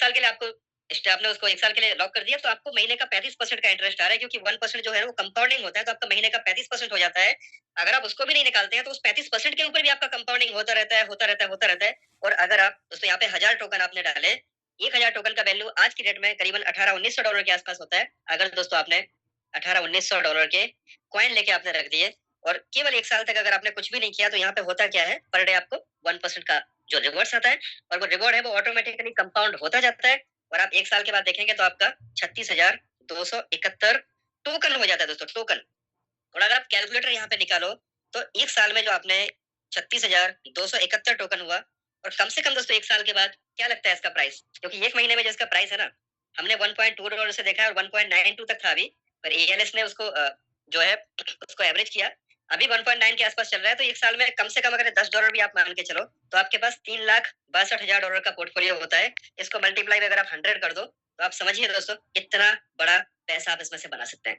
साल के लिए आपको आपने उसको 1 साल के लिए लॉक कर दिया, तो आपको महीने का 35% का इंटरेस्ट आ रहा है, क्योंकि 1% जो है वो कंपाउंडिंग होता है, तो आपका महीने का 35% हो जाता है। अगर आप उसको भी नहीं निकालते हैं, तो उस 35% के ऊपर भी आपका कंपाउंडिंग होता रहता है, होता रहता है, होता रहता है। और अगर आप दोस्तों यहाँ पे 1000 टोकन आपने डाले, 1000 टोकन का वैल्यू आज की डेट में करीबन $1800-1900 के आसपास होता है। अगर दोस्तों आपने $1800-1900 के कॉइन लेके आपने रख दिए और केवल 1 साल तक अगर आपने कुछ भी नहीं किया, तो यहाँ पे होता क्या है, पर डे आपको 1% का जो रिवॉर्ड्स आता है, और वो रिवॉर्ड है वो ऑटोमेटिकली कंपाउंड होता जाता है, और आप 1 साल के बाद देखेंगे तो आपका 36,271 टोकन हो जाता है दोस्तों, टोकन। और अगर आप कैलकुलेटर यहाँ पे निकालो, तो 1 साल में जो आपने 36,271 टोकन हुआ, और कम से कम दोस्तों 1 साल के बाद क्या लगता है इसका प्राइस? क्योंकि 1 महीने में जो इसका प्राइस है ना, हमने $1.2 से देखा है और 1.92 तक था अभी, पर एएलएस ने उसको जो है उसको एवरेज किया। अभी 1.9 के आसपास चल रहा है, तो 1 साल में कम से कम अगर $10 भी आप मान के चलो, तो आपके पास $3,62,000 का पोर्टफोलियो होता है। इसको मल्टीप्लाई में अगर आप 100 कर दो, तो आप समझिए दोस्तों कितना बड़ा पैसा आप इसमें से बना सकते हैं।